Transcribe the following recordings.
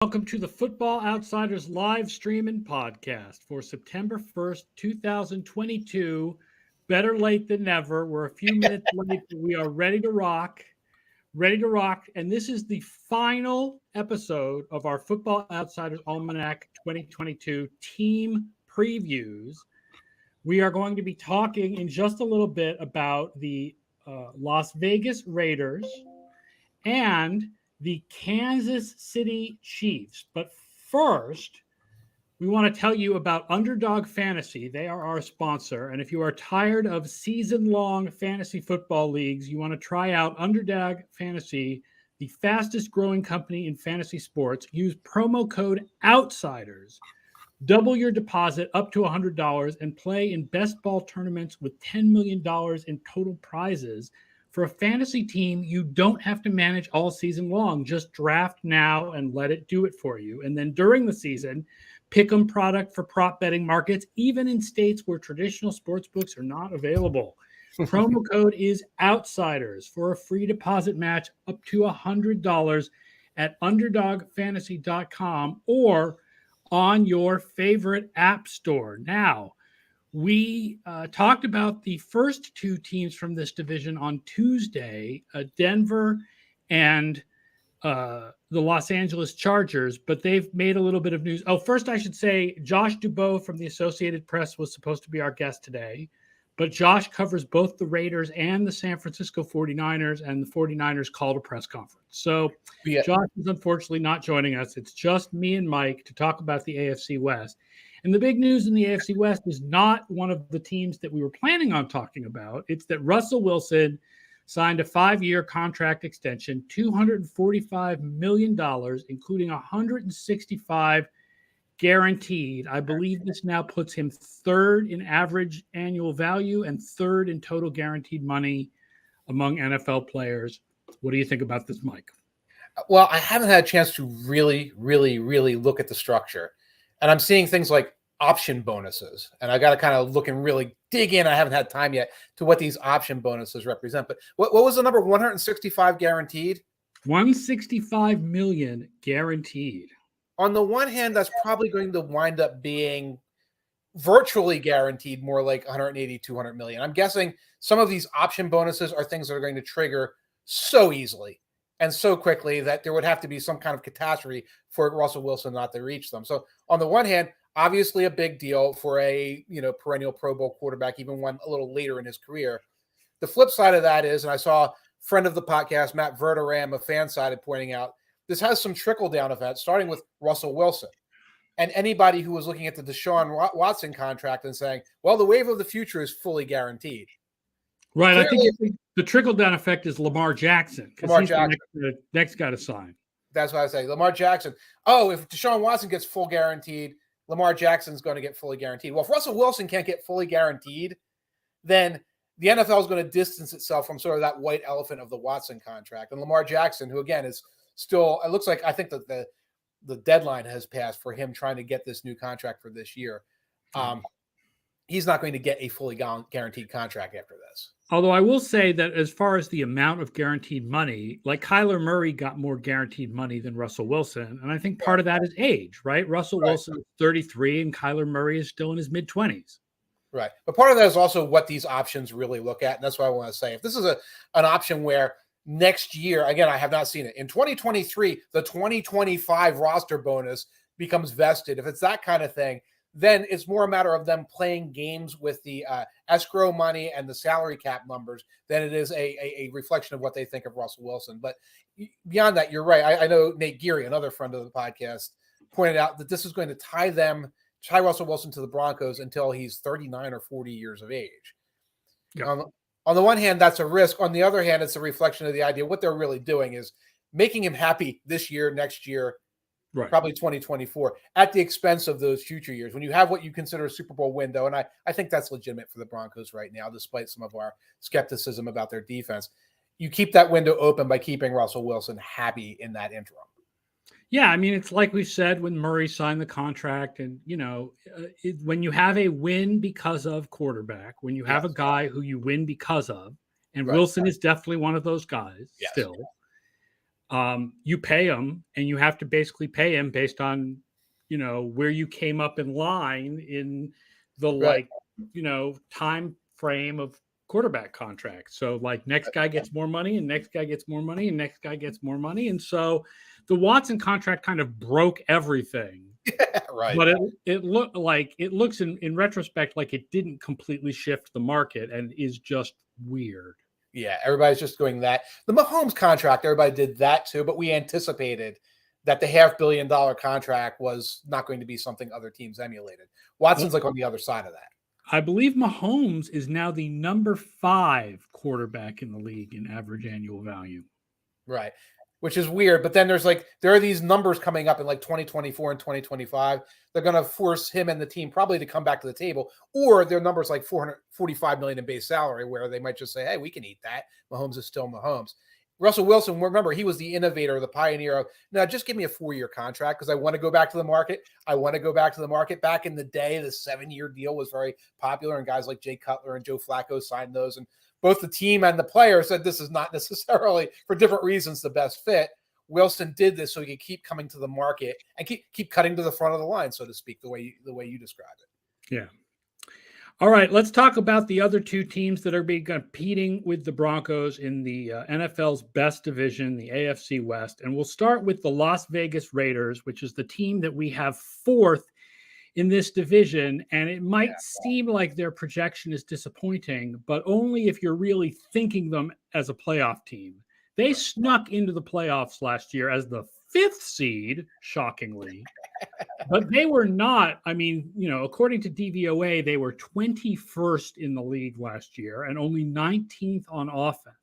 Welcome to the Football Outsiders live stream and podcast for September 1st, 2022. Better late than never. We're a few minutes late, but we are ready to rock. Ready to rock. And this is the final episode of our Football Outsiders Almanac 2022 team previews. We are going to be talking in just a little bit about the Las Vegas Raiders and the Kansas City Chiefs. But first, we want to tell you about Underdog Fantasy. They are our sponsor. And if you are tired of season-long fantasy football leagues, you want to try out Underdog Fantasy, the fastest growing company in fantasy sports. Use promo code OUTSIDERS. Double your deposit up to $100 and play in best ball tournaments with $10 million in total prizes. For a fantasy team, you don't have to manage all season long. Just draft now and let it do it for you. And then during the season, pick 'em product for prop betting markets, even in states where traditional sports books are not available. Promo code is OUTSIDERS for a free deposit match up to $100 at underdogfantasy.com or on your favorite app store. Now, we talked about the first two teams from this division on Tuesday, Denver and the Los Angeles Chargers, but they've made a little bit of news. Oh, first I should say Josh Dubow from the Associated Press was supposed to be our guest today, but Josh covers both the Raiders and the San Francisco 49ers, and the 49ers called a press conference. So Josh is unfortunately not joining us. It's just me and Mike to talk about the AFC West. And the big news in the AFC West is not one of the teams that we were planning on talking about. It's that Russell Wilson signed a 5-year contract extension, $245 million, including $165 guaranteed. I believe this now puts him third in average annual value and third in total guaranteed money among NFL players. What do you think about this, Mike? Well, I haven't had a chance to really look at the structure. And I'm seeing things like option bonuses. And I got to kind of look and really dig in. I haven't had time yet to what these option bonuses represent. But what was the number? 165 guaranteed? 165 million guaranteed. On the one hand, that's probably going to wind up being virtually guaranteed, more like 180, 200 million. I'm guessing some of these option bonuses are things that are going to trigger so easily and so quickly that there would have to be some kind of catastrophe for Russell Wilson not to reach them. So on the one hand, obviously a big deal for a perennial Pro Bowl quarterback, even one a little later in his career. The flip side of that is, and I saw a friend of the podcast, Matt Verderam of Fansided, pointing out, this has some trickle-down effects, starting with Russell Wilson. And anybody who was looking at the Deshaun Watson contract and saying, well, the wave of the future is fully guaranteed. Right. Clearly, I think the trickle-down effect is Lamar Jackson. Lamar Jackson. The next guy to sign. That's what I say. Lamar Jackson. Oh, if Deshaun Watson gets full guaranteed, Lamar Jackson's going to get fully guaranteed. Well, if Russell Wilson can't get fully guaranteed, then the NFL is going to distance itself from sort of that white elephant of the Watson contract. And Lamar Jackson, who again is still, it looks like, I think that the deadline has passed for him trying to get this new contract for this year. He's not going to get a fully guaranteed contract after this. Although I will say that as far as the amount of guaranteed money, like Kyler Murray got more guaranteed money than Russell Wilson. And I think part of that is age, right? Russell Wilson is 33 and Kyler Murray is still in his mid-20s. Right. But part of that is also what these options really look at. And that's what I want to say. If this is an option where next year, again, I have not seen it. In 2023, the 2025 roster bonus becomes vested. If it's that kind of thing, then it's more a matter of them playing games with the escrow money and the salary cap numbers than it is a reflection of what they think of Russell Wilson. But beyond that, you're right. I know Nate Geary, another friend of the podcast, pointed out that this is going to tie Russell Wilson to the Broncos until he's 39 or 40 years of age. Yeah. On the one hand, that's a risk. On the other hand, it's a reflection of the idea. What they're really doing is making him happy this year, next year, right, probably 2024, at the expense of those future years. When you have what you consider a Super Bowl window, and I think that's legitimate for the Broncos right now, despite some of our skepticism about their defense, you keep that window open by keeping Russell Wilson happy in that interim. Yeah, I mean, it's like we said when Murray signed the contract, and, when you have a win because of quarterback, when you have a guy who you win because of, and Wilson is definitely one of those guys still, You pay him, and you have to basically pay him based on, where you came up in line in the Right. time frame of quarterback contracts. So like next guy gets more money, and next guy gets more money, and next guy gets more money. And so the Watson contract kind of broke everything. Right. But it looks in retrospect like it didn't completely shift the market and is just weird. Yeah, everybody's just going that. The Mahomes contract, everybody did that too, but we anticipated that the $500 million contract was not going to be something other teams emulated. Watson's like on the other side of that. I believe Mahomes is now the number 5 quarterback in the league in average annual value. Right. Which is weird. But then there are these numbers coming up in like 2024 and 2025. They're going to force him and the team probably to come back to the table, or their numbers like $445 million in base salary, where they might just say, hey, we can eat that. Mahomes is still Mahomes. Russell Wilson, remember, he was the innovator, the pioneer of, now just give me a 4-year contract because I want to go back to the market. Back in the day, the 7-year deal was very popular, and guys like Jay Cutler and Joe Flacco signed those. And both the team and the player said this is not necessarily, for different reasons, the best fit. Wilson did this so he could keep coming to the market and keep cutting to the front of the line, so to speak, the way you described it. Yeah. All right, let's talk about the other 2 teams that are being competing with the Broncos in the NFL's best division, the AFC West. And we'll start with the Las Vegas Raiders, which is the team that we have 4th in this division. And it might seem like their projection is disappointing, but only if you're really thinking them as a playoff team. They snuck into the playoffs last year as the 5th seed, shockingly. But they were not, according to DVOA, they were 21st in the league last year and only 19th on offense.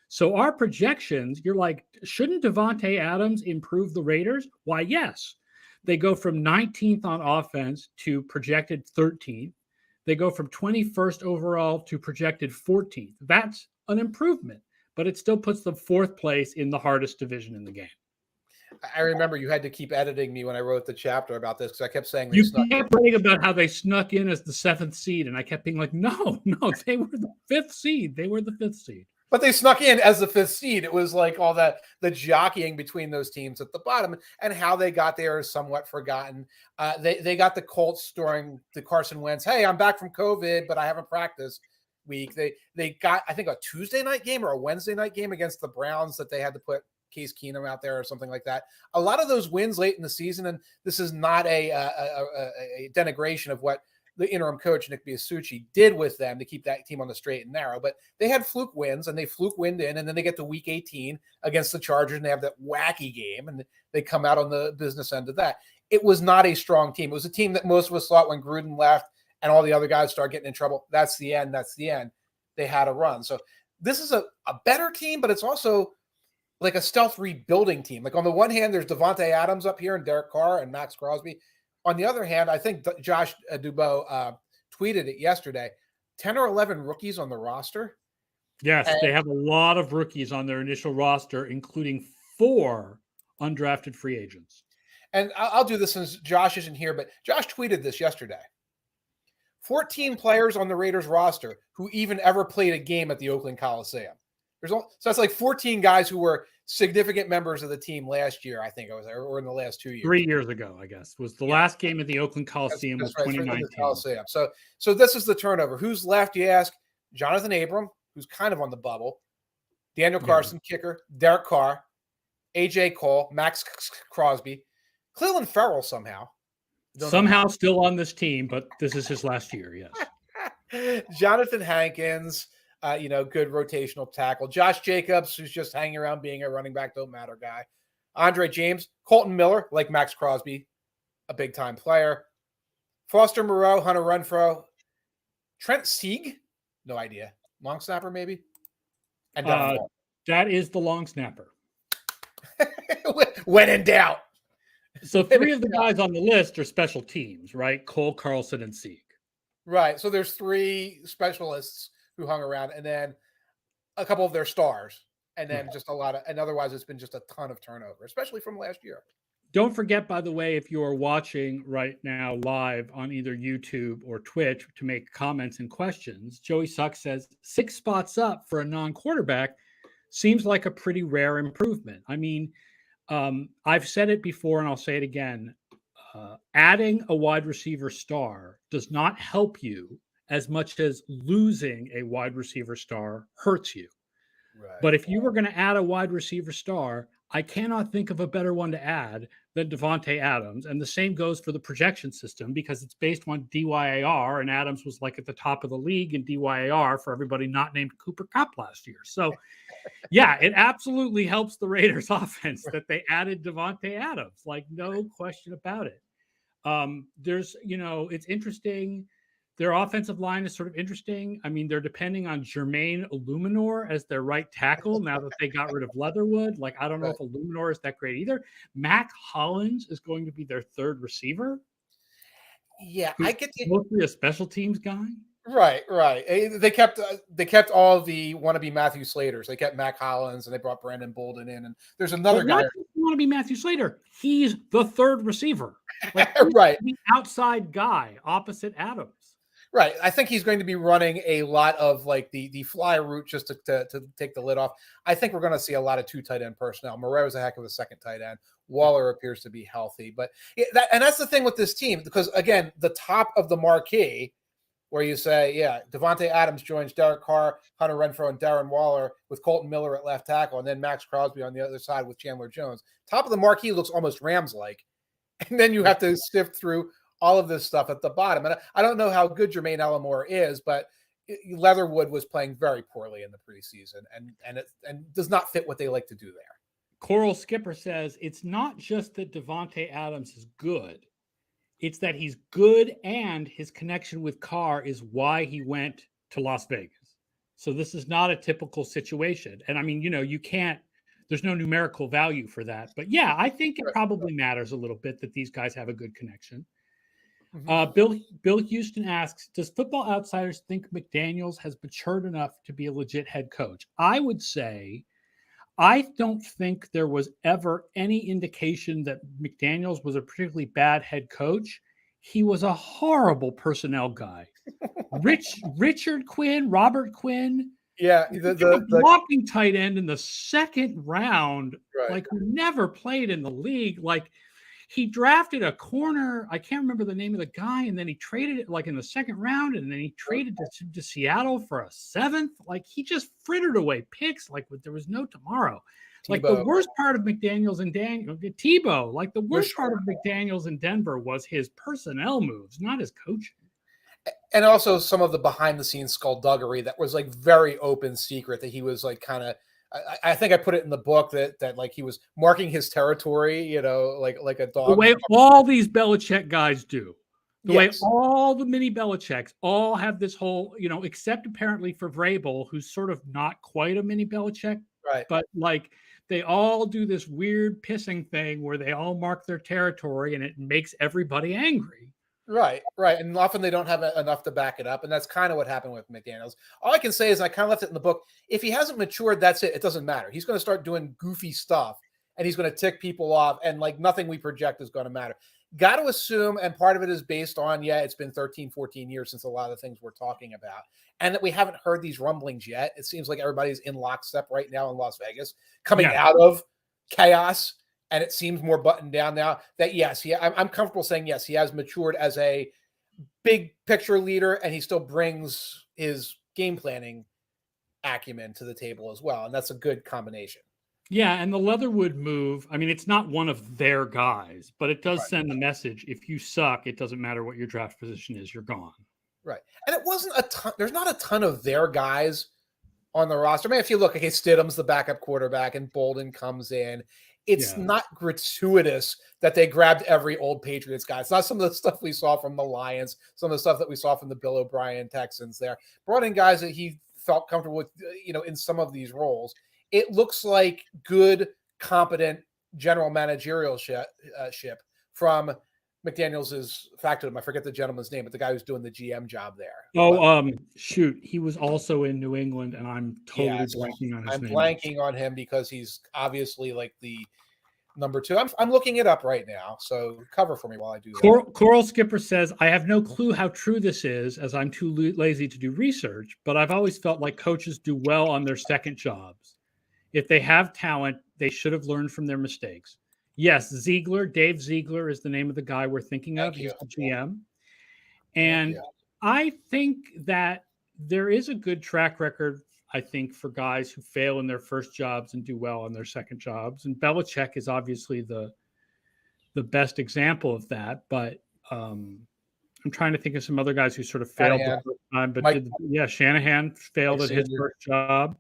So our projections, you're like, shouldn't Davante Adams improve the Raiders? Why, yes. They go from 19th on offense to projected 13th. They go from 21st overall to projected 14th. That's an improvement, but it still puts them 4th place in the hardest division in the game. I remember you had to keep editing me when I wrote the chapter about this because I kept saying you kept writing about how they snuck in as the 7th seed, and I kept being like, no, they were the 5th seed. They were the 5th seed. But they snuck in as the 5th seed. It was like all that, the jockeying between those teams at the bottom, and how they got there is somewhat forgotten. They got the Colts during the Carson Wentz, hey, I'm back from COVID, but I haven't practiced week. They got, I think, a Tuesday night game or a Wednesday night game against the Browns that they had to put Case Keenum out there or something like that. A lot of those wins late in the season, and this is not a denigration of what the interim coach, Nick Biasucci, did with them to keep that team on the straight and narrow, but they had fluke wins, and they fluke wind in, and then they get to week 18 against the Chargers, and they have that wacky game, and they come out on the business end of that. It was not a strong team. It was a team that most of us thought when Gruden left and all the other guys started getting in trouble, that's the end. They had a run. So this is a better team, but it's also like a stealth rebuilding team. Like on the one hand, there's Davante Adams up here and Derek Carr and Max Crosby. On the other hand, I think Josh Dubois tweeted it yesterday, 10 or 11 rookies on the roster. Yes, they have a lot of rookies on their initial roster, including 4 undrafted free agents. And I'll do this since Josh isn't here, but Josh tweeted this yesterday. 14 players on the Raiders roster who even ever played a game at the Oakland Coliseum. So that's like 14 guys who were significant members of the team last year, I think it was, or in the last 2 years. 3 years ago, I guess, was the last game at the Oakland Coliseum was 2019. Coliseum. So this is the turnover. Who's left, you ask? Jonathan Abram, who's kind of on the bubble. Daniel Carson, kicker. Derek Carr. A.J. Cole. Max Crosby. Cleveland Ferrell somehow. Somehow still on this team, but this is his last year, yes. Jonathan Hankins, good rotational tackle. Josh Jacobs, who's just hanging around being a running back, don't matter guy. Andre James, Colton Miller, like Max Crosby, a big-time player. Foster Moreau, Hunter Renfrow. Trent Sieg, no idea. Long snapper, maybe? And that is the long snapper. When in doubt. So 3 of the guys on the list are special teams, right? Cole, Carlson, and Sieg. Right. So there's 3 specialists who hung around, and then a couple of their stars, and then just a lot of, and otherwise it's been just a ton of turnover, especially from last year. Don't forget, by the way, if you are watching right now live on either YouTube or Twitch to make comments and questions, Joey Suck says 6 spots up for a non-quarterback. seems like a pretty rare improvement. I mean, I've said it before and I'll say it again. Adding a wide receiver star does not help you as much as losing a wide receiver star hurts you. Right. But if you were going to add a wide receiver star, I cannot think of a better one to add than Davante Adams. And the same goes for the projection system because it's based on DYAR, and Adams was like at the top of the league in DYAR for everybody not named Cooper Kupp last year. So, yeah, it absolutely helps the Raiders offense that they added Davante Adams. Like, no question about it. There's, it's interesting. Their offensive line is sort of interesting. I mean, they're depending on Jermaine Illuminor as their right tackle now that they got rid of Leatherwood. Like, I don't know if Illuminor is that great either. Mac Hollins is going to be their third receiver. Yeah, I get mostly a special teams guy. Right. They kept all of the wannabe Matthew Slaters. They kept Mac Hollins and they brought Brandon Bolden in. And there's another guy. Wannabe Matthew Slater. He's the third receiver. Like, right. The outside guy opposite Adams. Right. I think he's going to be running a lot of like the fly route just to take the lid off. I think we're going to see a lot of 2 tight end personnel. Moreira's a heck of a second tight end. Waller appears to be healthy. But that's the thing with this team, because, again, the top of the marquee where you say, Davante Adams joins Derek Carr, Hunter Renfrow, and Darren Waller with Colton Miller at left tackle, and then Max Crosby on the other side with Chandler Jones. Top of the marquee looks almost Rams-like. And then you have to sift through all of this stuff at the bottom. And I don't know how good Jermaine Ellimore is, but Leatherwood was playing very poorly in the preseason and does not fit what they like to do there. Coral Skipper says it's not just that Davante Adams is good. It's that he's good and his connection with Carr is why he went to Las Vegas. So this is not a typical situation. And I mean, you can't, there's no numerical value for that. But yeah, I think it probably matters a little bit that these guys have a good connection. Bill Houston asks, does Football Outsiders think McDaniels has matured enough to be a legit head coach? I would say, I don't think there was ever any indication that McDaniels was a particularly bad head coach. He was a horrible personnel guy. Robert Quinn. Yeah. The blocking tight end in the second round, right. Like, who never played in the league. Like, he drafted a corner. I can't remember the name of the guy. And then he traded it like in the second round. And then he traded to Seattle for a 7th. Like, he just frittered away picks. Like, there was no tomorrow. Like, the worst part of McDaniels and Tebow, like the worst part of McDaniels in Denver was his personnel moves, not his coaching. And also some of the behind the scenes skullduggery that was like very open secret that he was like kind of, I think I put it in the book that like he was marking his territory, like a dog. The way all these Belichick guys do. The way all the mini Belichicks all have this whole, except apparently for Vrabel, who's sort of not quite a mini Belichick. Right. But like they all do this weird pissing thing where they all mark their territory and it makes everybody angry. Right. And often they don't have enough to back it up. And that's kind of what happened with McDaniels. All I can say is, I kind of left it in the book, if he hasn't matured, that's it. It doesn't matter. He's going to start doing goofy stuff and he's going to tick people off, and like nothing we project is going to matter. Got to assume, and part of it is based on, it's been 13, 14 years since a lot of the things we're talking about, and that we haven't heard these rumblings yet. It seems like everybody's in lockstep right now in Las Vegas, coming out of chaos. And it seems more buttoned down now that, yes, I'm comfortable saying, yes, he has matured as a big picture leader, and he still brings his game planning acumen to the table as well. And that's a good combination. Yeah. And the Leatherwood move, I mean, it's not one of their guys, but it does send the message. If you suck, it doesn't matter what your draft position is, you're gone. Right. And it wasn't a ton, there's not a ton of their guys on the roster. I mean, if you look, Stidham's the backup quarterback and Bolden comes in. It's not gratuitous that they grabbed every old Patriots guy. It's not some of the stuff we saw from the Lions, some of the stuff that we saw from the Bill O'Brien Texans there. Brought in guys that he felt comfortable with, in some of these roles. It looks like good, competent general managerial ship from McDaniels' factotum. I forget the gentleman's name, but the guy who's doing the GM job there. Shoot. He was also in New England, and I'm totally blanking on his name. I'm blanking on him because he's obviously like the number 2. I'm looking it up right now, so cover for me while I do that. Coral Skipper says, I have no clue how true this is, as I'm too lazy to do research, but I've always felt like coaches do well on their second jobs. If they have talent, they should have learned from their mistakes. Yes, Dave Ziegler is the name of the guy we're thinking of. He's the GM. And I think that there is a good track record, I think, for guys who fail in their first jobs and do well in their second jobs. And Belichick is obviously the best example of that. But I'm trying to think of some other guys who sort of failed the first time, but Shanahan failed at his first job.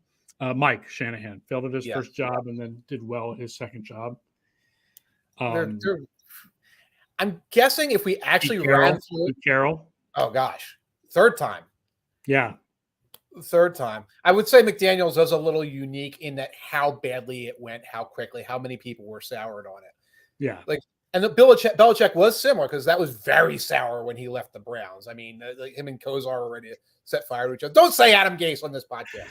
Mike Shanahan failed at his first job and then did well at his second job. I'm guessing if we actually ran through Carroll. Oh gosh, third time. Yeah. Third time. I would say McDaniels was a little unique in that how badly it went, how quickly, how many people were soured on it. Yeah. And the Belichick was similar because that was very sour when he left the Browns. I mean, him and Kozar were ready to set fire to each other. Don't say Adam Gase on this podcast.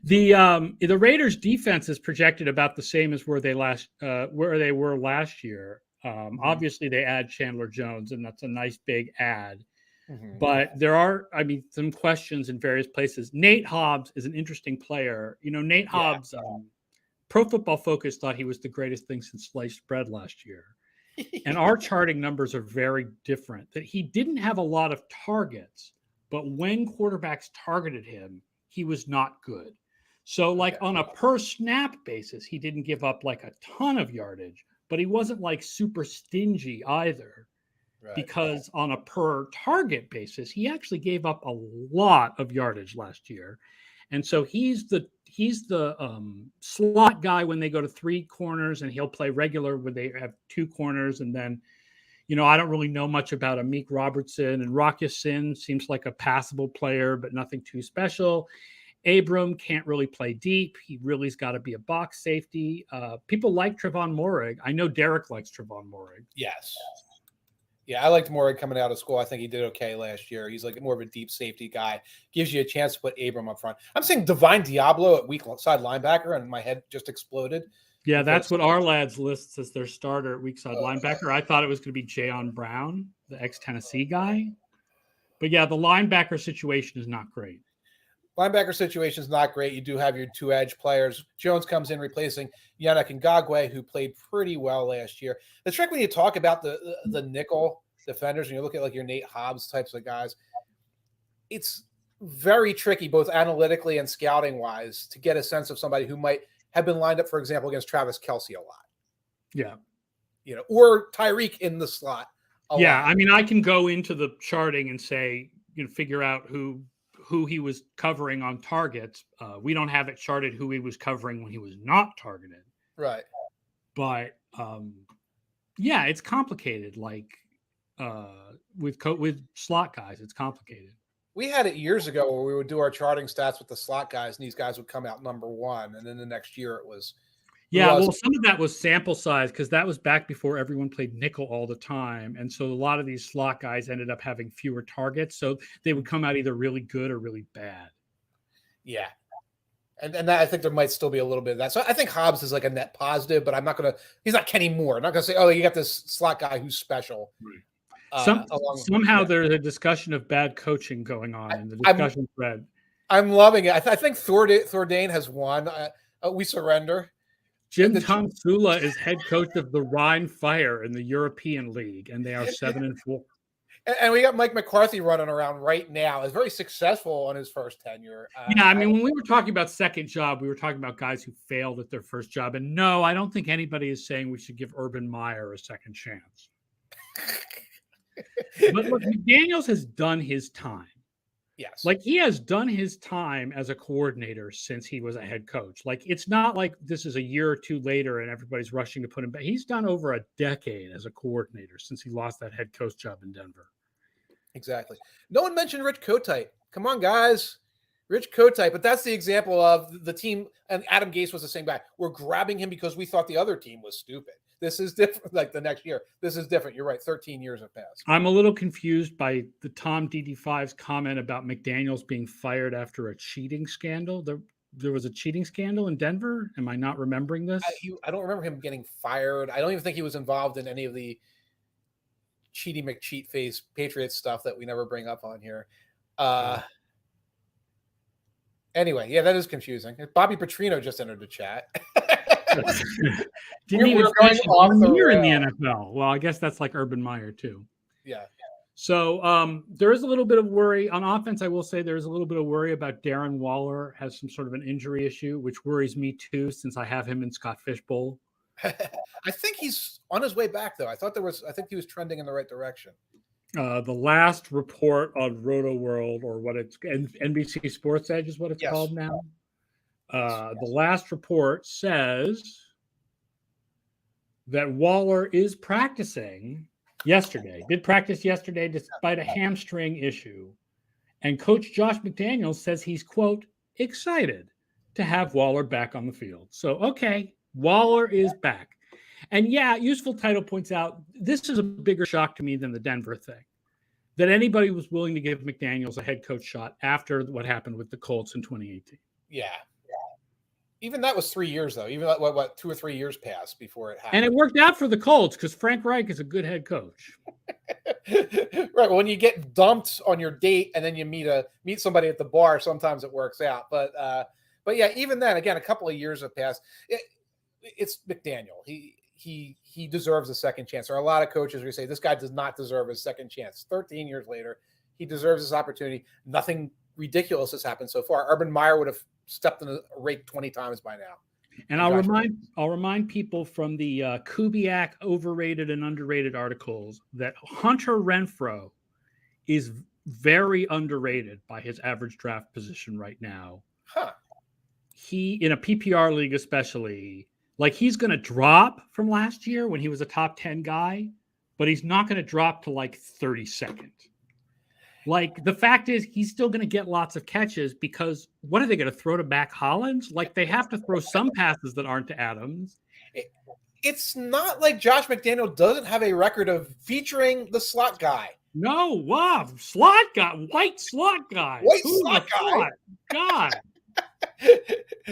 The Raiders defense is projected about the same as where they were last year. Obviously they add Chandler Jones, and that's a nice big add. But there are, some questions in various places. Nate Hobbs is an interesting player. Nate Hobbs, Pro Football Focus thought he was the greatest thing since sliced bread last year. And our charting numbers are very different. That he didn't have a lot of targets, but when quarterbacks targeted him, he was not good. So on a per snap basis, he didn't give up a ton of yardage, but he wasn't super stingy either. Because on a per target basis, he actually gave up a lot of yardage last year. And so he's the slot guy when they go to three corners, and he'll play regular when they have two corners. And then, I don't really know much about Amik Robertson, and Rock Ya-Sin seems like a passable player, but nothing too special. Abram can't really play deep. He really's got to be a box safety. People like Trevon Moehrig. I know Derek likes Trevon Moehrig. Yes. Yeah, I liked Moehrig coming out of school. I think he did okay last year. He's more of a deep safety guy. Gives you a chance to put Abram up front. I'm saying Divine Diablo at weak side linebacker, and my head just exploded. Yeah, that's what our lads lists as their starter at weak side linebacker. I thought it was going to be Jayon Brown, the ex-Tennessee guy. But yeah, the linebacker situation is not great. Linebacker situation is not great. You do have your two edge players. Jones comes in replacing Yannick Ngakoue, who played pretty well last year. The trick when you talk about the nickel defenders, and you look at your Nate Hobbs types of guys, it's very tricky, both analytically and scouting wise, to get a sense of somebody who might have been lined up, for example, against Travis Kelce a lot. Yeah. Or Tyreek in the slot. Yeah. Lot. I can go into the charting and say, figure out who he was covering on targets. We don't have it charted who he was covering when he was not targeted. Right. But it's complicated. With slot guys, it's complicated. We had it years ago where we would do our charting stats with the slot guys, and these guys would come out number one. And then the next year it was. Well, some of that was sample size because that was back before everyone played nickel all the time. And so a lot of these slot guys ended up having fewer targets. So they would come out either really good or really bad. Yeah. And that, I think there might still be a little bit of that. So I think Hobbs is a net positive, but he's not Kenny Moore. I'm not going to say, oh, you got this slot guy who's special. Right. Somehow there's a discussion of bad coaching going on in the discussion thread. I'm loving it. I think Thordain has won. We surrender. Jim Tomsula is head coach of the Rhine Fire in the European League, and they are 7-4. And we got Mike McCarthy running around right now. Is very successful on his first tenure. When we were talking about second job, we were talking about guys who failed at their first job. And no, I don't think anybody is saying we should give Urban Meyer a second chance. But look, McDaniels has done his time. Yes. He has done his time as a coordinator since he was a head coach. It's not like this is a year or two later and everybody's rushing to put him back. He's done over a decade as a coordinator since he lost that head coach job in Denver. Exactly. No one mentioned Rich Kotite. Come on, guys. Rich Kotite. But that's the example of the team, and Adam Gase was the same guy. We're grabbing him because we thought the other team was stupid. This is different. The next year, this is different. You're right. 13 years have passed. I'm a little confused by the Tom DD5's comment about McDaniels being fired after a cheating scandal. There was a cheating scandal in Denver. Am I not remembering this? I don't remember him getting fired. I don't even think he was involved in any of the cheaty McCheat face Patriots stuff that we never bring up on here. Anyway, yeah, that is confusing. Bobby Petrino just entered the chat. Didn't even We're finish going off the year in the rail. NFL. Well, I guess that's like Urban Meyer too. Yeah. So there is a little bit of worry on offense. I will say there's a little bit of worry about Darren Waller has some sort of an injury issue, which worries me too, since I have him in Scott Fishbowl. I think he's on his way back, though. I think he was trending in the right direction. The last report on Roto World, or what it's NBC Sports Edge is what it's called now. The last report says that Waller is practicing yesterday, did practice yesterday despite a hamstring issue. And Coach Josh McDaniels says he's, quote, excited to have Waller back on the field. So, okay, Waller is back. And yeah, Useful Title points out this is a bigger shock to me than the Denver thing, that anybody was willing to give McDaniels a head coach shot after what happened with the Colts in 2018. Yeah. Even that was 3 years, though. Even what 2 or 3 years passed before it happened. And it worked out for the Colts because Frank Reich is a good head coach. Right. When you get dumped on your date and then you meet somebody at the bar, sometimes it works out. But yeah, even then, again, a couple of years have passed. It's McDaniel. He deserves a second chance. There are a lot of coaches who say this guy does not deserve a second chance. 13 years later, he deserves this opportunity. Nothing ridiculous has happened so far. Urban Meyer would have stepped in a rake 20 times by now. And I'll remind people from the Kubiak overrated and underrated articles that Hunter Renfrow is very underrated by his average draft position right now. Huh. He, in a PPR league especially, like he's going to drop from last year when he was a top 10 guy, but he's not going to drop to like 32nd. Like the fact is he's still going to get lots of catches because what are they going to throw to Mac Hollins? Like they have to throw some passes that aren't to Adams. It's not like Josh McDaniel doesn't have a record of featuring the slot guy. No, wow, slot guy, white slot guy. Slot guy. God.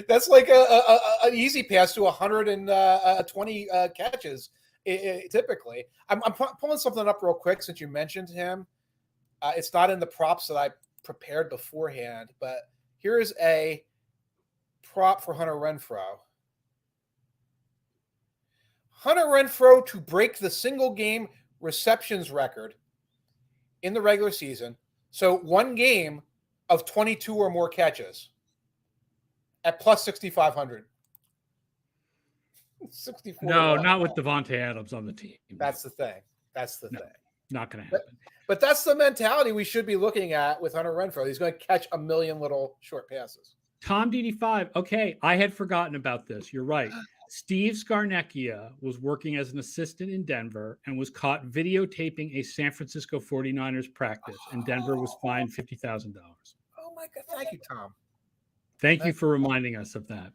That's like an easy pass to 120 catches typically. I'm pulling something up real quick since you mentioned him. It's not in the props that I prepared beforehand, but here is a prop for Hunter Renfrow. Hunter Renfrow to break the single game receptions record in the regular season. So one game of 22 or more catches at plus 6,500. 64. No, not with Davante Adams on the team. That's the thing. Not going to happen. But that's the mentality we should be looking at with Hunter Renfrow. He's going to catch a million little short passes. Tom DD5. Okay, I had forgotten about this. You're right. Steve Scarnecchia was working as an assistant in Denver and was caught videotaping a San Francisco 49ers practice, and Denver was fined $50,000. Oh, my God. Thank you, Tom. Thank you for reminding us of that.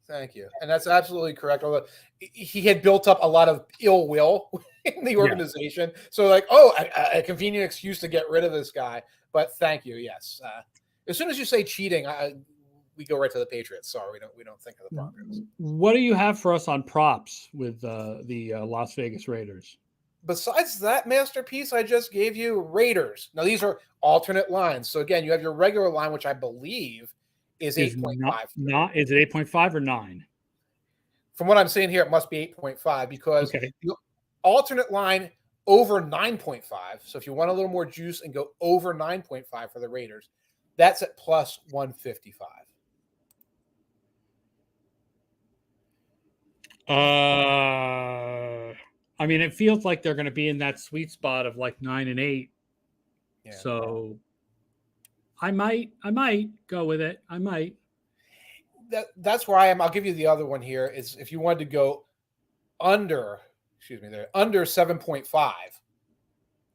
Thank you. And that's absolutely correct. Although he had built up a lot of ill will in the organization. Yeah. So like, a convenient excuse to get rid of this guy. But thank you. Yes. As soon as you say cheating, we go right to the Patriots. Sorry, we don't think of the Broncos. What do you have for us on props with the Las Vegas Raiders? Besides that masterpiece I just gave you, Raiders. Now these are alternate lines. So again, you have your regular line, which I believe is 8.5. Is it 8.5 or 9? From what I'm seeing here, it must be 8.5 because the alternate line over 9.5. So if you want a little more juice and go over 9.5 for the Raiders, that's at plus 155. I mean, it feels like they're going to be in that sweet spot of like 9 and 8. Yeah. So I might go with it. I might. That's where I am. I'll give you the other one here. Is if you wanted to go under 7.5,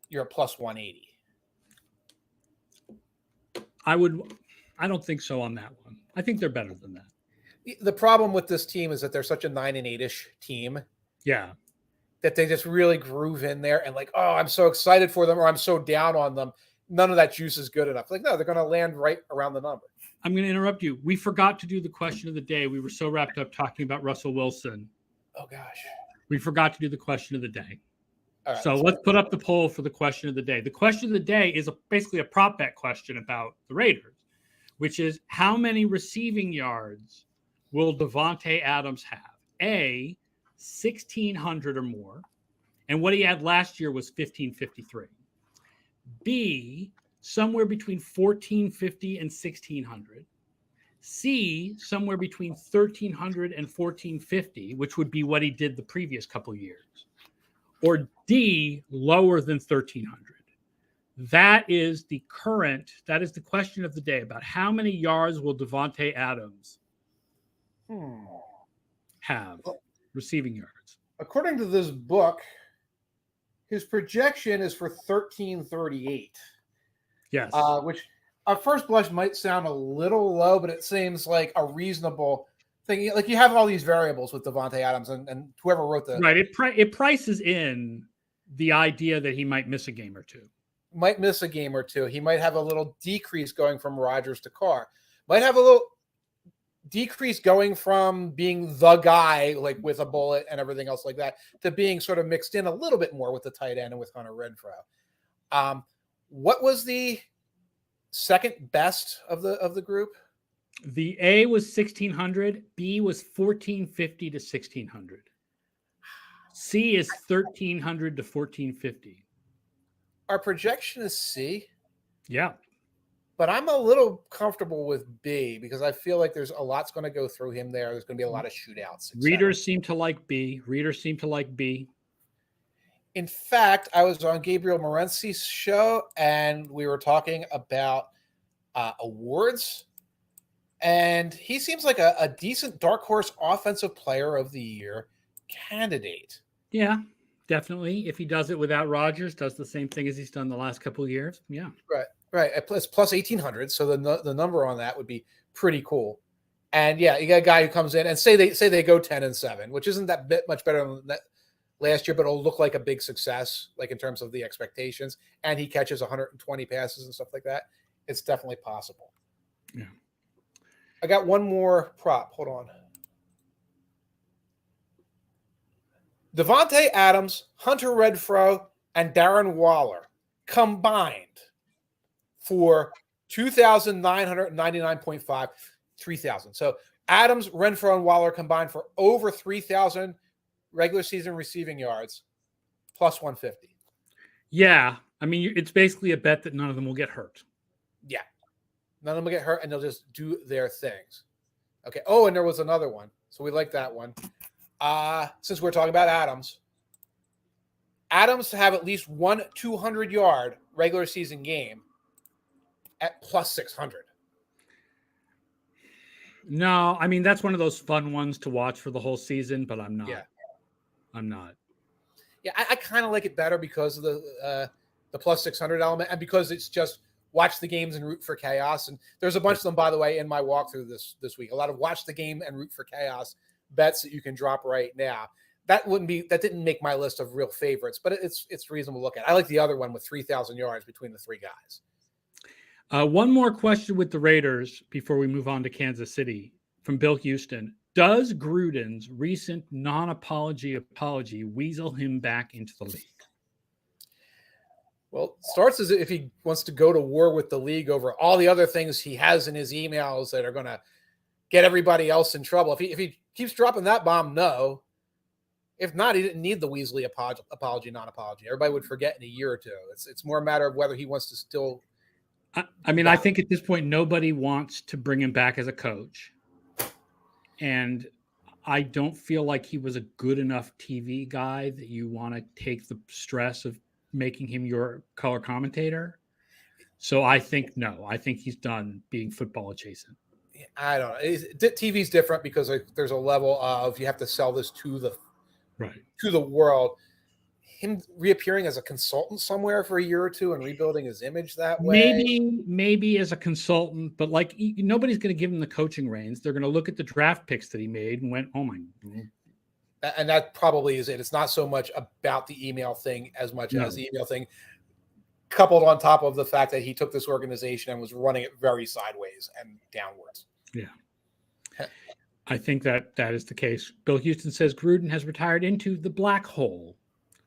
you're at plus 180. I don't think so on that one. I think they're better than that. The problem with this team is that they're such a 9 and 8-ish team. Yeah. That they just really groove in there and like, oh, I'm so excited for them or I'm so down on them. None of that juice is good enough. Like, no, they're going to land right around the number. I'm going to interrupt you. We forgot to do the question of the day. We were so wrapped up talking about Russell Wilson. Oh, gosh. We forgot to do the question of the day. All right, so let's put up the poll for the question of the day. The question of the day is basically a prop bet question about the Raiders. which is how many receiving yards will Davante Adams have? A, 1,600 or more. And what he had last year was 1,553. B, somewhere between 1,450 and 1,600. C, somewhere between 1,300 and 1,450, which would be what he did the previous couple of years. Or D, lower than 1,300. That is the question of the day about how many yards will Davante Adams have, receiving yards. According to this book, his projection is for 1,338. Yes. Which at first blush might sound a little low, but it seems like a reasonable thing. Like you have all these variables with Davante Adams and whoever wrote the right. It prices in the idea that he might miss a game or two. Might miss a game or two. He might have a little decrease going from Rodgers to Carr. Might have a little decrease going from being the guy, like with a bullet and everything else like that, to being sort of mixed in a little bit more with the tight end and with Hunter Renfrow. What was the second best of the group? The A was 1,600. B was 1,450 to 1,600. C is 1,300 to 1,450. Our projection is C. Yeah. But I'm a little comfortable with B because I feel like there's a lot's going to go through him there. There's going to be a lot of shootouts. Readers seem to like B. In fact, I was on Gabriel Morency's show, and we were talking about awards. And he seems like a decent dark horse offensive player of the year candidate. Yeah, definitely. If he does it without Rodgers, does the same thing as he's done the last couple of years. Yeah. Right. It's plus 1,800. So the number on that would be pretty cool. And yeah, you got a guy who comes in and say they go 10-7, which isn't that bit much better than that last year, but it'll look like a big success, like in terms of the expectations. And he catches 120 passes and stuff like that. It's definitely possible. Yeah. I got one more prop. Hold on. Davante Adams, Hunter Renfrow, and Darren Waller combined for 2,999.5, 3,000. So Adams, Renfrow, and Waller combined for over 3,000 regular season receiving yards, plus 150. Yeah. I mean, it's basically a bet that none of them will get hurt. Yeah. None of them will get hurt, and they'll just do their things. Okay. Oh, and there was another one. So we like that one. Since we're talking about Adams to have at least one 200-yard regular season game at plus 600. No, I mean, that's one of those fun ones to watch for the whole season, but I'm not. Yeah. I'm not. Yeah, I kind of like it better because of the plus 600 element, and because it's just watch the games and root for chaos. And there's a bunch of them, by the way, in my walkthrough this week. A lot of watch the game and root for chaos bets that you can drop right now. That didn't make my list of real favorites, but it's reasonable to look at. I like the other one with 3,000 yards between the three guys. One more question with the Raiders before we move on to Kansas City from Bill Houston. Does Gruden's recent non-apology weasel him back into the league? Well, it starts as if he wants to go to war with the league over all the other things he has in his emails that are going to get everybody else in trouble. If he keeps dropping that bomb, no. If not, he didn't need the Weasley apology, non-apology. Everybody would forget in a year or two. It's more a matter of whether he wants to still. I mean, I think at this point, nobody wants to bring him back as a coach. And I don't feel like he was a good enough TV guy that you want to take the stress of making him your color commentator. So I think, no, I think he's done being football adjacent. I don't know. TV's different because there's a level of you have to sell this to the world. Him reappearing as a consultant somewhere for a year or two and rebuilding his image that way. Maybe as a consultant, but like nobody's going to give him the coaching reins. They're going to look at the draft picks that he made and went, "Oh my." And that probably is it. It's not so much about the email thing as much as the email thing, coupled on top of the fact that he took this organization and was running it very sideways and downwards. Yeah. I think that is the case. Bill Houston says Gruden has retired into the black hole,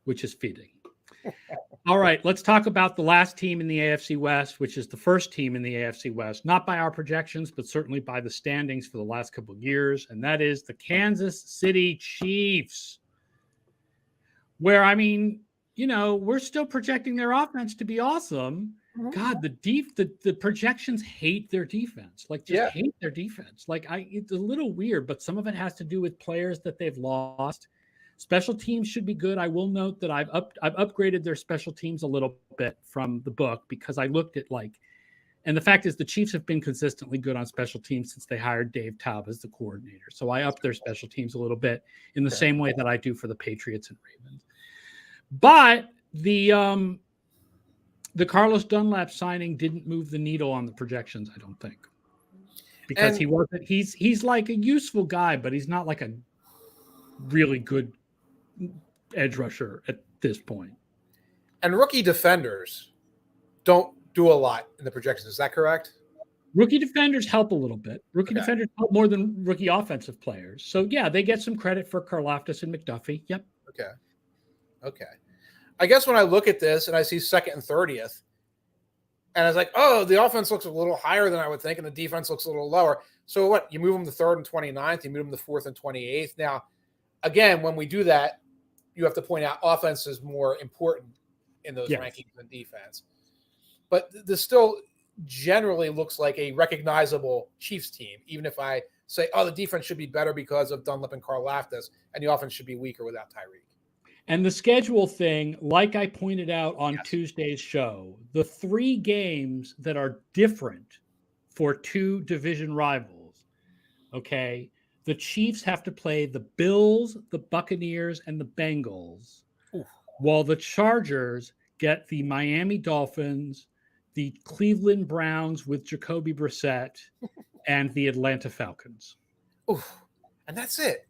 which is feeding. All right, let's talk about the last team in the AFC West, which is the first team in the AFC West, not by our projections, but certainly by the standings for the last couple of years, and that is the Kansas City Chiefs, where, I mean, you know, we're still projecting their offense to be awesome. God, the projections hate their defense, like just hate their defense. Like it's a little weird, but some of it has to do with players that they've lost. Special teams should be good. I will note that I've upgraded their special teams a little bit from the book because I looked at and the fact is the Chiefs have been consistently good on special teams since they hired Dave Taub as the coordinator. So I upped their special teams a little bit in the same way that I do for the Patriots and Ravens. But the Carlos Dunlap signing didn't move the needle on the projections, I don't think. Because he's like a useful guy, but he's not like a really good edge rusher at this point. And rookie defenders don't do a lot in the projections. Is that correct? Rookie defenders help a little bit. Rookie defenders help more than rookie offensive players. So, yeah, they get some credit for Karlaftis and McDuffie. Yep. Okay. I guess when I look at this and I see 2nd and 30th, and I was like, oh, the offense looks a little higher than I would think, and the defense looks a little lower. So what? You move them to 3rd and 29th, you move them to 4th and 28th. Now, again, when we do that, you have to point out offense is more important in those rankings than defense. But this still generally looks like a recognizable Chiefs team, even if I say, oh, the defense should be better because of Dunlap and Karlaftis, and the offense should be weaker without Tyreek. And the schedule thing, like I pointed out on Tuesday's show, the 3 games that are different for 2 division rivals, okay, the Chiefs have to play the Bills, the Buccaneers, and the Bengals, while the Chargers get the Miami Dolphins, the Cleveland Browns with Jacoby Brissett, and the Atlanta Falcons. And that's it.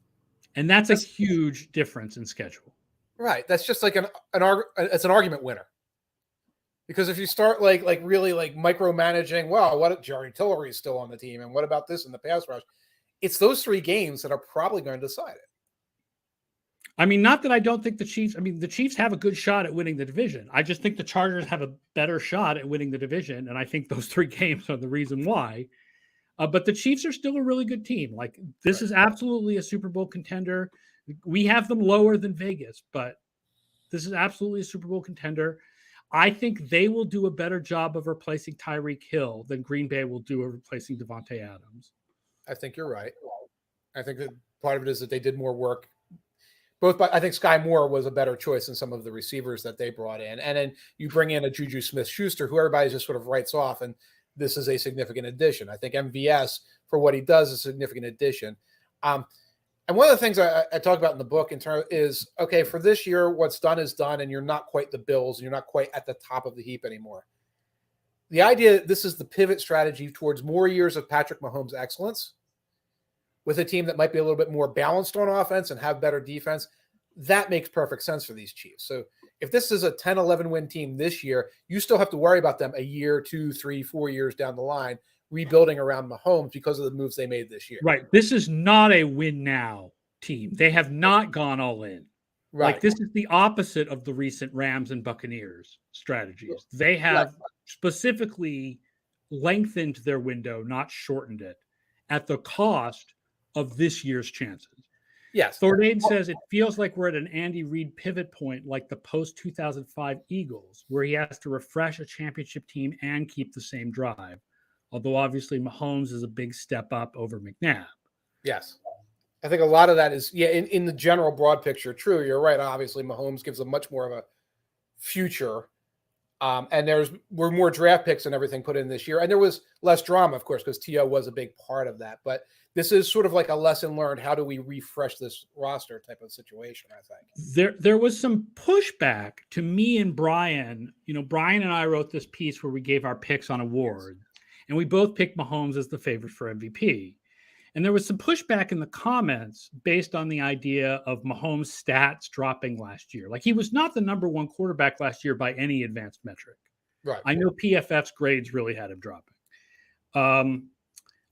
And that's a huge difference in schedule. Right. That's just like it's an argument winner. Because if you start like really like micromanaging, well, what Jerry Tillery is still on the team, and what about this in the pass rush? It's those 3 games that are probably going to decide it. I mean, not that I don't think the Chiefs have a good shot at winning the division. I just think the Chargers have a better shot at winning the division, and I think those 3 games are the reason why. But the Chiefs are still a really good team. Like, this is absolutely a Super Bowl contender. We have them lower than Vegas, but this is absolutely a Super Bowl contender. I think they will do a better job of replacing Tyreek Hill than Green Bay will do of replacing Davante Adams. I think you're right. I think that part of it is that they did more work. I think Sky Moore was a better choice than some of the receivers that they brought in. And then you bring in a Juju Smith-Schuster, who everybody just sort of writes off, and this is a significant addition. I think MVS, for what he does, is a significant addition. And one of the things I talk about in the book is, okay, for this year, what's done is done, and you're not quite the Bills, and you're not quite at the top of the heap anymore. The idea, this is the pivot strategy towards more years of Patrick Mahomes' excellence with a team that might be a little bit more balanced on offense and have better defense. That makes perfect sense for these Chiefs. So if this is a 10-11 win team this year, you still have to worry about them a year, 2, 3, 4 years down the line, rebuilding around Mahomes because of the moves they made this year. Right. This is not a win now team. They have not gone all in. Right. Like, this is the opposite of the recent Rams and Buccaneers strategies. They have specifically lengthened their window, not shortened it, at the cost of this year's chances. Yes. Thornade says it feels like we're at an Andy Reid pivot point like the post-2005 Eagles, where he has to refresh a championship team and keep the same drive. Although obviously Mahomes is a big step up over McNabb. Yes. I think a lot of that is, in the general broad picture, true. You're right. Obviously, Mahomes gives a much more of a future. And were more draft picks and everything put in this year. And there was less drama, of course, because T.O. was a big part of that. But this is sort of like a lesson learned. How do we refresh this roster type of situation, I think. There was some pushback to me and Brian. You know, Brian and I wrote this piece where we gave our picks on awards. And we both picked Mahomes as the favorite for MVP. And there was some pushback in the comments based on the idea of Mahomes' stats dropping last year. Like, he was not the number 1 quarterback last year by any advanced metric. Right. I know PFF's grades really had him dropping.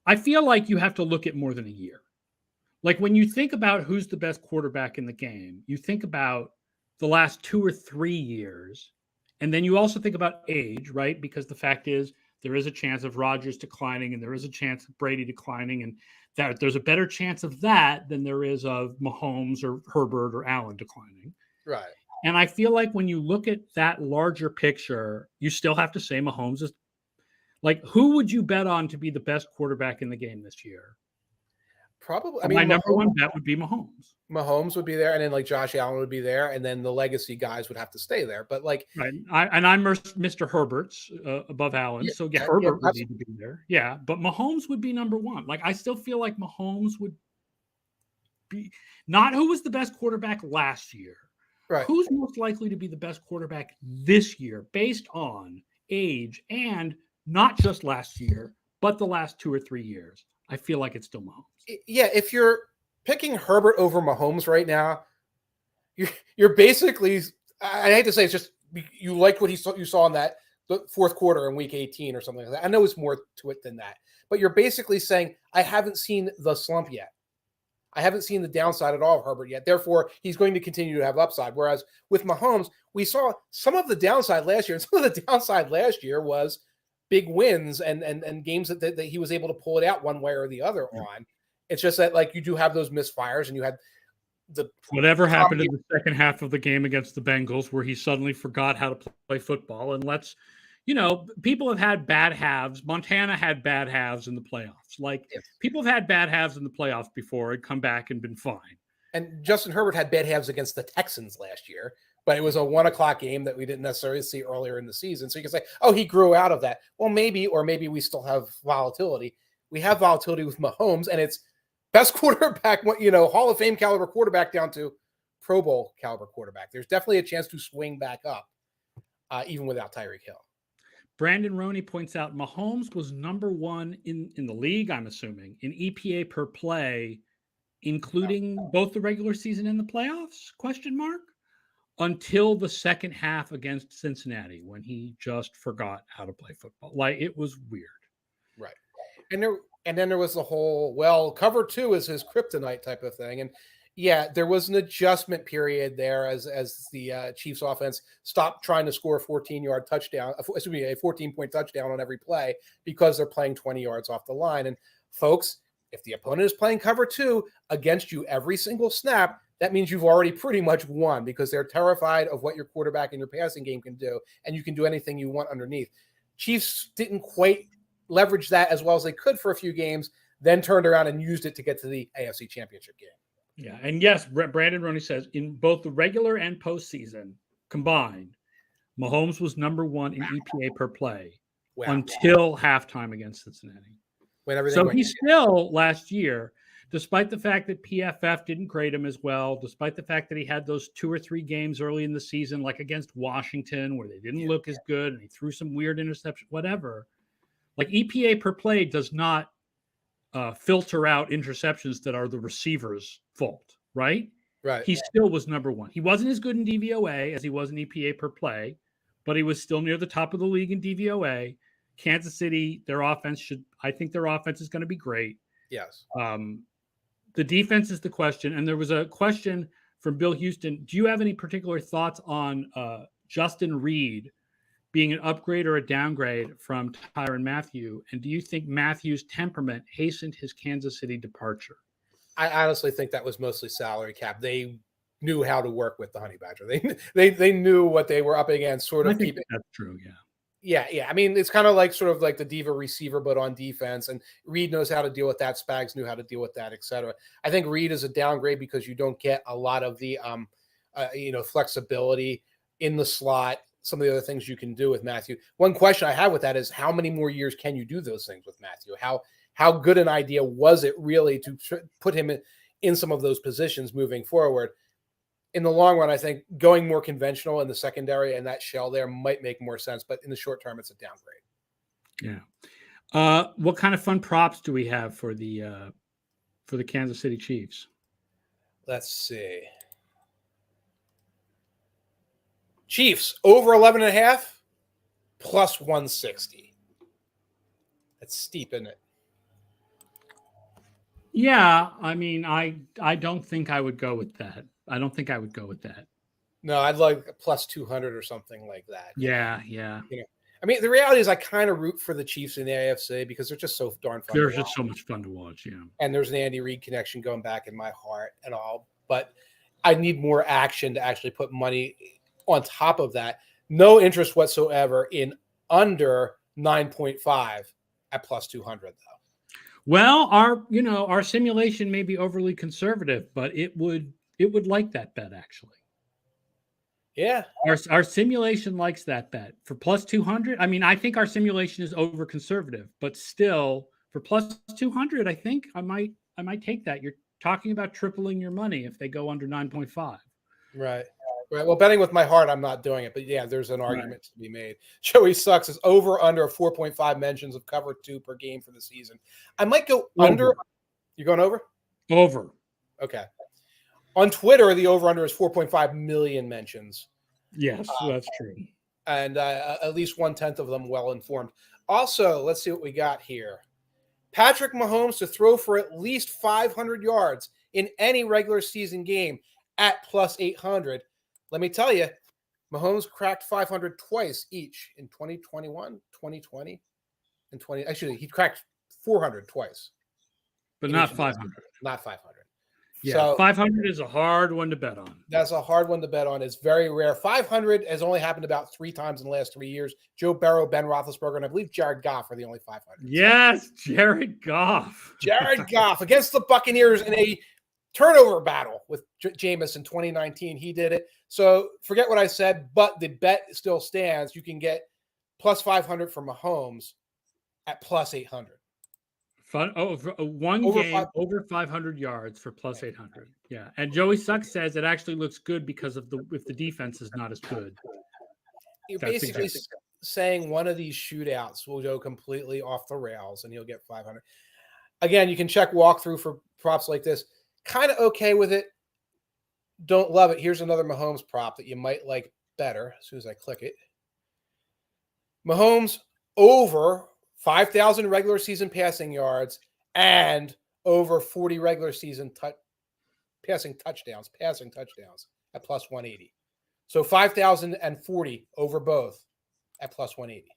I feel like you have to look at more than a year. Like, when you think about who's the best quarterback in the game, you think about the last 2 or 3 years And then you also think about age, right? Because the fact is, there is a chance of Rodgers declining, and there is a chance of Brady declining, and that there's a better chance of that than there is of Mahomes or Herbert or Allen declining. Right. And I feel like when you look at that larger picture, you still have to say Mahomes is like, who would you bet on to be the best quarterback in the game this year? Probably. My number one bet would be Mahomes. Mahomes would be there, and then like Josh Allen would be there, and then the legacy guys would have to stay there. But like, right, I'm Mr. Herbert's above Allen, so Herbert would need to be there. Yeah, but Mahomes would be number one. Like, I still feel like Mahomes would be not who was the best quarterback last year. Right. Who's most likely to be the best quarterback this year based on age and not just last year, but the last 2 or 3 years? I feel like it's still Mahomes. Yeah, if you're picking Herbert over Mahomes right now, you're basically, I hate to say, it's just you liked what you saw in that the fourth quarter in week 18 or something like that. I know it's more to it than that, but you're basically saying, I haven't seen the slump yet. I haven't seen the downside at all of Herbert yet. Therefore, he's going to continue to have upside. Whereas with Mahomes, we saw some of the downside last year, and some of the downside last year was big wins and games that he was able to pull it out one way or the other on. It's just that, like, you do have those misfires, and you had the whatever happened in the second half of the game against the Bengals, where he suddenly forgot how to play football. And people have had bad halves. Montana had bad halves in the playoffs. Like, people have had bad halves in the playoffs before and come back and been fine. And Justin Herbert had bad halves against the Texans last year, but it was a 1:00 game that we didn't necessarily see earlier in the season. So you can say, oh, he grew out of that. Well, maybe, or maybe we still have volatility. We have volatility with Mahomes, and it's best quarterback, Hall of Fame caliber quarterback down to Pro Bowl caliber quarterback. There's definitely a chance to swing back up, even without Tyreek Hill. Brandon Roney points out Mahomes was number one in the league, I'm assuming, in EPA per play, including both the regular season and the playoffs, ? Until the second half against Cincinnati, when he just forgot how to play football. Like, it was weird. Right. And then there was the whole, cover 2 is his kryptonite type of thing. And yeah, there was an adjustment period there as the Chiefs offense stopped trying to score a 14-yard touchdown, a 14-point touchdown on every play, because they're playing 20 yards off the line. And folks, if the opponent is playing cover 2 against you every single snap, that means you've already pretty much won, because they're terrified of what your quarterback and your passing game can do, and you can do anything you want underneath. Chiefs didn't quite leverage that as well as they could for a few games, then turned around and used it to get to the AFC Championship game. Yeah, and yes, Brandon Roney says in both the regular and postseason combined, Mahomes was number one in EPA per play until halftime against Cincinnati. So he still, last year, despite the fact that PFF didn't grade him as well, despite the fact that he had those 2 or 3 games early in the season, like against Washington, where they didn't look as good, and he threw some weird interception, whatever. Like, EPA per play does not filter out interceptions that are the receiver's fault, right? Right. He still was number one. He wasn't as good in DVOA as he was in EPA per play, but he was still near the top of the league in DVOA. Kansas City, I think their offense is going to be great. Yes. The defense is the question. And there was a question from Bill Houston. Do you have any particular thoughts on Justin Reed being an upgrade or a downgrade from Tyrann Mathieu? And do you think Matthew's temperament hastened his Kansas City departure? I honestly think that was mostly salary cap. They knew how to work with the Honey Badger. They knew what they were up against. I think that's true. Yeah. I mean, it's kind of like the diva receiver, but on defense. And Reed knows how to deal with that. Spags knew how to deal with that, etc. I think Reed is a downgrade because you don't get a lot of the flexibility in the slot. Some of the other things you can do with Mathieu. One question I have with that is, how many more years can you do those things with Mathieu? How good an idea was it really to put him in some of those positions moving forward? In the long run, I think going more conventional in the secondary and that shell there might make more sense, but in the short term, it's a downgrade. Yeah. What kind of fun props do we have for the Kansas City Chiefs? Let's see. Chiefs over 11.5 plus 160. That's steep, isn't it? Yeah, I mean, I don't think I would go with that. No, I'd like plus 200 or something like that. Yeah. I mean, the reality is I kind of root for the Chiefs in the AFC because they're just so darn fun. They're just so much fun to watch. Yeah. And there's an Andy Reid connection going back in my heart and all. But I need more action to actually put money on top of that. No interest whatsoever in under 9.5 at plus 200, though. Well, our simulation may be overly conservative, but it would like that bet actually. Yeah. Our simulation likes that bet for plus 200. I mean, I think our simulation is over conservative, but still for plus 200, I think I might take that. You're talking about tripling your money if they go under 9.5. Right. Well, betting with my heart, I'm not doing it, but yeah, there's an argument to be made. Joey Sucks is over under 4.5 mentions of cover 2 per game for the season. I might go under. You're going over? Over. Okay. On Twitter, the over-under is 4.5 million mentions. Yes, that's true. And at least 1/10 of them well-informed. Also, let's see what we got here. Patrick Mahomes to throw for at least 500 yards in any regular season game at plus 800. Let me tell you, Mahomes cracked 500 twice each in 2021, 2020, and 20. Actually, he cracked 400 twice. But not 500. Not 500. Yeah, so 500 is a hard one to bet on. That's a hard one to bet on. It's very rare. 500 has only happened about 3 times in the last 3 years. Joe Burrow, Ben Roethlisberger, and I believe Jared Goff are the only 500. Yes, Jared Goff. Jared Goff against the Buccaneers in a turnover battle with Jameis in 2019. He did it. So forget what I said, but the bet still stands. You can get plus 500 for Mahomes at plus 800. Fun. Over 500 yards for plus 800. Yeah, and Joey Sucks says it actually looks good because of if the defense is not as good. You're basically saying one of these shootouts will go completely off the rails and he'll get 500. Again, you can check walkthrough for props like this. Kind of okay with it. Don't love it. Here's another Mahomes prop that you might like better as soon as I click it. Mahomes over 5,000 regular season passing yards and over 40 regular season passing touchdowns at plus 180. So 5,040 over both at plus 180.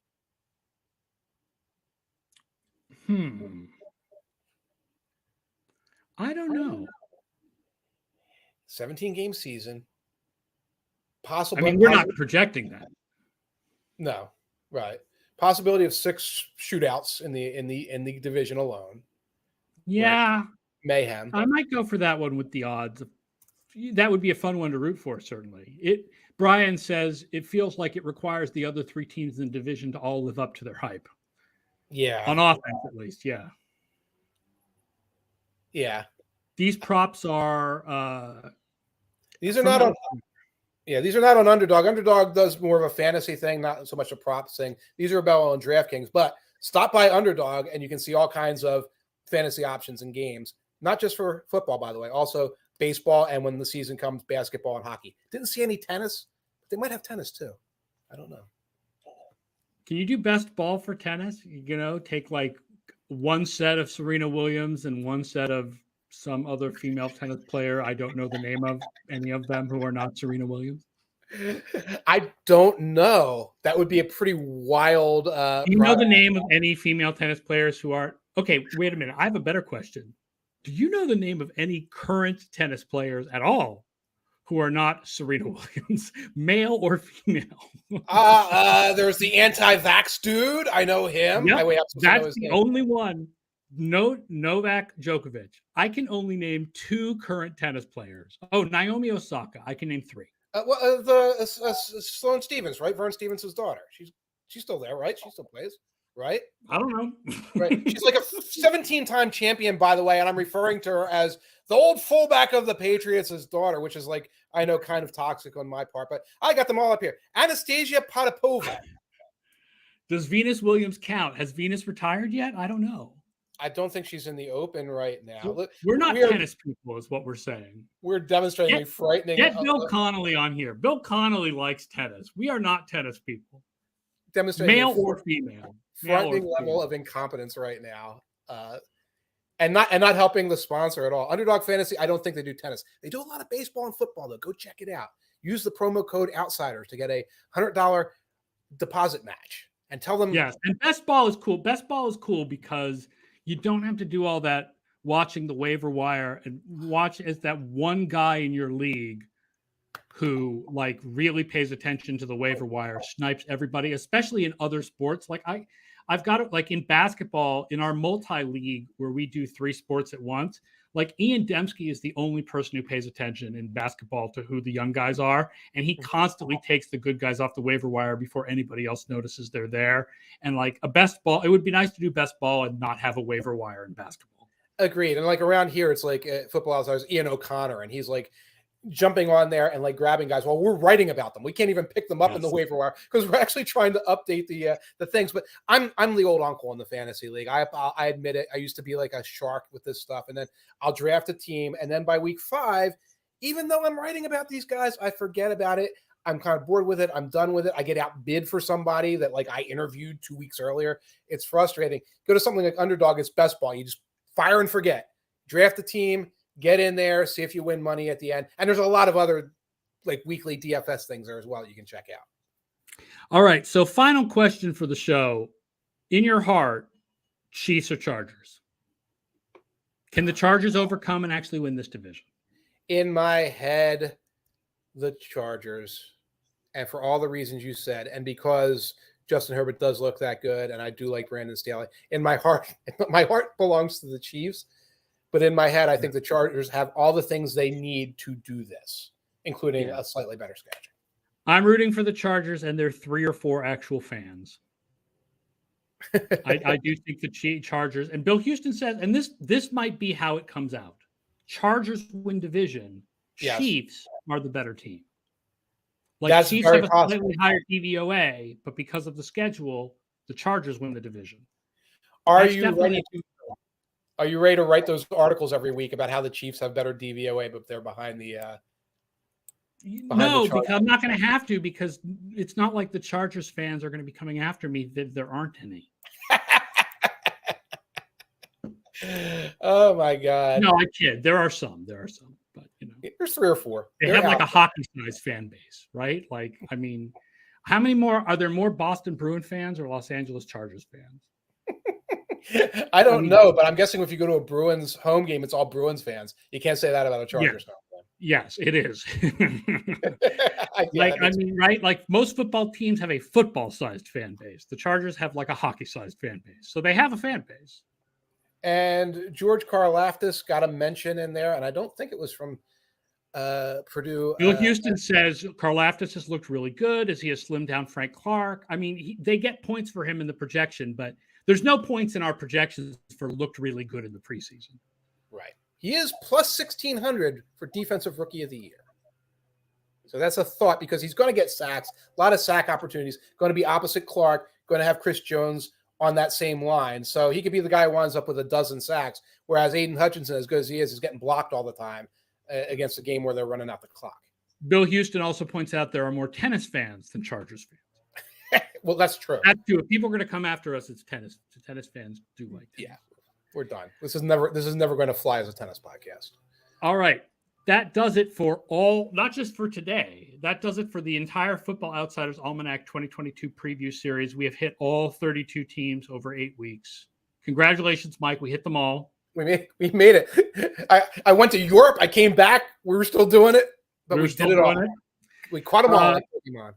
I don't know. 17-game season. Possible. I mean, we're not projecting that. No, right. Possibility of 6 shootouts in the division alone. Yeah. Right. Mayhem. I might go for that one with the odds. That would be a fun one to root for, certainly. Brian says it feels like it requires the other 3 teams in the division to all live up to their hype. Yeah. On offense, at least, yeah. Yeah. These props are these are not on these are not on Underdog. Underdog does more of a fantasy thing, not so much a props thing. These are available on DraftKings, but stop by Underdog and you can see all kinds of fantasy options and games, not just for football, by the way, also baseball, and when the season comes, basketball and hockey. Didn't see any tennis, but they might have tennis too. I don't know. Can you do best ball for tennis? Take like one set of Serena Williams and one set of some other female tennis player. I don't know the name of any of them who are not Serena Williams. I don't know. That would be a pretty wild. Do you know the name of any female tennis players who are? Okay, wait a minute. I have a better question. Do you know the name of any current tennis players at all who are not Serena Williams, male or female? There's the anti-vax dude. I know him. Yep, that's the only one. No, Novak Djokovic. I can only name 2 current tennis players. Oh, Naomi Osaka. I can name 3. Sloane Stevens, right? Vern Stevens' daughter. She's still there, right? She still plays, right? I don't know. Right. She's like a 17-time champion, by the way, and I'm referring to her as the old fullback of the Patriots' daughter, which is like, I know, kind of toxic on my part, but I got them all up here. Anastasia Potapova. Does Venus Williams count? Has Venus retired yet? I don't know. I don't think she's in the Open right now. We're not tennis people, is what we're saying. We're demonstrating frightening. Get Bill Connolly on here. Bill Connolly likes tennis. We are not tennis people. Demonstrating male or female. Frightening level of incompetence right now. And not helping the sponsor at all. Underdog Fantasy, I don't think they do tennis. They do a lot of baseball and football, though. Go check it out. use the promo code Outsiders to get a $100 deposit match. And tell them. Yes, and best ball is cool. Best ball is cool because you don't have to do all that watching the waiver wire and watch as that one guy in your league who like really pays attention to the waiver wire, snipes everybody, especially in other sports. Like I've got it like in basketball in our multi-league where we do 3 sports at once. Like Ian Dembski is the only person who pays attention in basketball to who the young guys are. And he constantly takes the good guys off the waiver wire before anybody else notices they're there. And like a best ball, it would be nice to do best ball and not have a waiver wire in basketball. Agreed. And like around here, it's like Football Outsiders, Ian O'Connor, and he's like jumping on there and like grabbing guys while we're writing about them. We can't even pick them up in the waiver wire because we're actually trying to update the things. But I'm the old uncle in the fantasy league. I admit it. I used to be like a shark with this stuff, and then I'll draft a team, and then by week 5, even though I'm writing about these guys, I forget about it. I'm kind of bored with it. I'm done with it. I get outbid for somebody that like I interviewed 2 weeks earlier. It's frustrating. Go to something like Underdog. It's best ball. You just fire and forget. Draft a team. Get in there, see if you win money at the end. And there's a lot of other like weekly DFS things there as well you can check out. All right. So final question for the show. In your heart, Chiefs or Chargers? Can the Chargers overcome and actually win this division? In my head, the Chargers. And for all the reasons you said, and because Justin Herbert does look that good, and I do like Brandon Staley, in my heart belongs to the Chiefs. But in my head, I think the Chargers have all the things they need to do this, including a slightly better schedule. I'm rooting for the Chargers, and they're 3 or 4 actual fans. I do think the Chargers, and Bill Houston says, and this might be how it comes out. Chargers win division. Chiefs are the better team. Like that's Chiefs have a slightly higher DVOA, but because of the schedule, the Chargers win the division. Are you ready to write those articles every week about how the Chiefs have better DVOA, but they're behind the no, because I'm not going to have to, because it's not like the Chargers fans are going to be coming after me. There aren't any. Oh my God! No, I kid. There are some, but there's 3 or 4. They have like a hockey-sized fan base, right? Like, I mean, how many more are there? More Boston Bruin fans or Los Angeles Chargers fans? I don't know, but I'm guessing if you go to a Bruins home game, it's all Bruins fans. You can't say that about a Chargers home game. Yes, it is. Right? Like most football teams have a football-sized fan base. The Chargers have like a hockey-sized fan base. So they have a fan base. And George Karlaftis got a mention in there, and I don't think it was from Purdue. Bill Houston says Karlaftis has looked really good as he has slimmed down Frank Clark. I mean, they get points for him in the projection, but there's no points in our projections for looked really good in the preseason. Right. He is plus 1,600 for Defensive Rookie of the Year. So that's a thought because he's going to get sacks, a lot of sack opportunities, going to be opposite Clark, going to have Chris Jones on that same line. So he could be the guy who winds up with a dozen sacks, whereas Aiden Hutchinson, as good as he is getting blocked all the time against a game where they're running out the clock. Bill Houston also points out there are more tennis fans than Chargers fans. Well, that's true. That's true. If people are going to come after us, it's tennis. Tennis fans do like tennis. Yeah, we're done. This is never going to fly as a tennis podcast. All right. That does it for all, not just for today. That does it for the entire Football Outsiders Almanac 2022 preview series. We have hit all 32 teams over 8 weeks. Congratulations, Mike. We hit them all. We made it. I went to Europe. I came back. We were still doing it, but we did it all. We caught them all like Pokemon.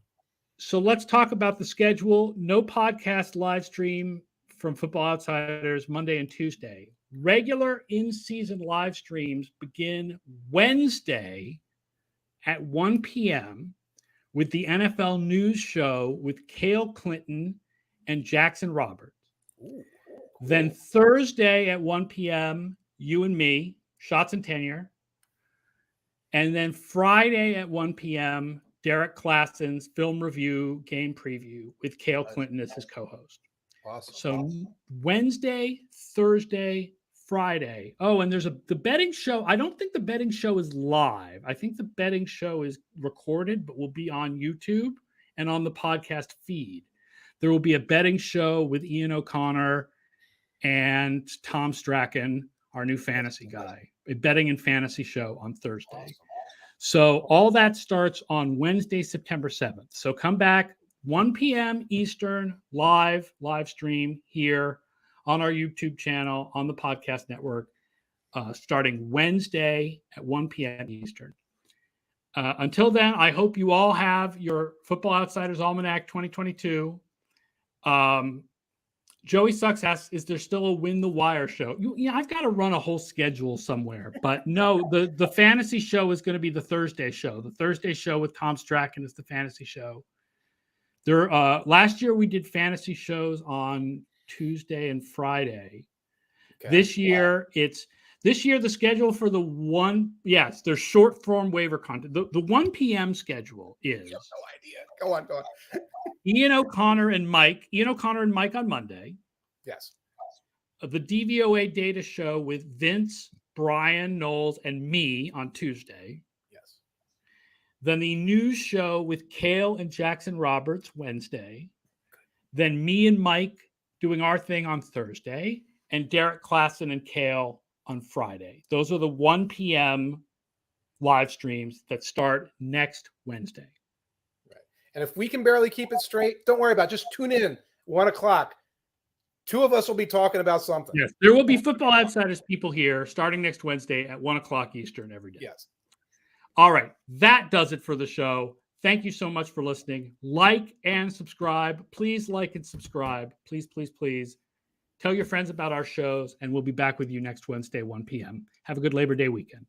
So let's talk about the schedule. No podcast live stream from Football Outsiders Monday and Tuesday. Regular in-season live streams begin Wednesday at 1 p.m. with the NFL News Show with Cale Clinton and Jackson Roberts. Ooh, cool. Then Thursday at 1 p.m., you and me, Schatz and Tanier. And then Friday at 1 p.m., Derek Klassen's film review, game preview with Cale Clinton as his co-host. Awesome. So Wednesday, Thursday, Friday. Oh, and there's the betting show. I don't think the betting show is live. I think the betting show is recorded, but will be on YouTube and on the podcast feed. There will be a betting show with Ian O'Connor and Tom Strachan, our new fantasy guy, a betting and fantasy show on Thursday. Awesome. So all that starts on Wednesday, September 7th. So come back 1 p.m. Eastern, live stream here on our YouTube channel, on the podcast network, starting Wednesday at 1 p.m. Eastern. Until then, I hope you all have your Football Outsiders Almanac 2022. Joey Sucks asks, is there still a Win the Wire show? I've got to run a whole schedule somewhere. But no, the fantasy show is going to be the Thursday show. The Thursday show with Tom Strachan is the fantasy show. Last year, we did fantasy shows on Tuesday and Friday. Okay. This year, the schedule for there's short form waiver content. The 1 p.m. schedule is. I have no idea. Go on. Ian O'Connor and Mike on Monday. Yes. The DVOA data show with Vince, Brian, Knowles, and me on Tuesday. Yes. Then the news show with Cale and Jackson Roberts Wednesday. Then me and Mike doing our thing on Thursday. And Derek Klassen and Cale on Friday. Those are the 1 p.m. live streams that start next Wednesday. And if we can barely keep it straight, don't worry about it. Just tune in 1 o'clock. Two of us will be talking about something. Yes, there will be Football Outsiders people here starting next Wednesday at 1 o'clock Eastern every day. Yes. All right. That does it for the show. Thank you so much for listening. Like and subscribe. Please like and subscribe. Please, please, please. Tell your friends about our shows, and we'll be back with you next Wednesday, 1 p.m. Have a good Labor Day weekend.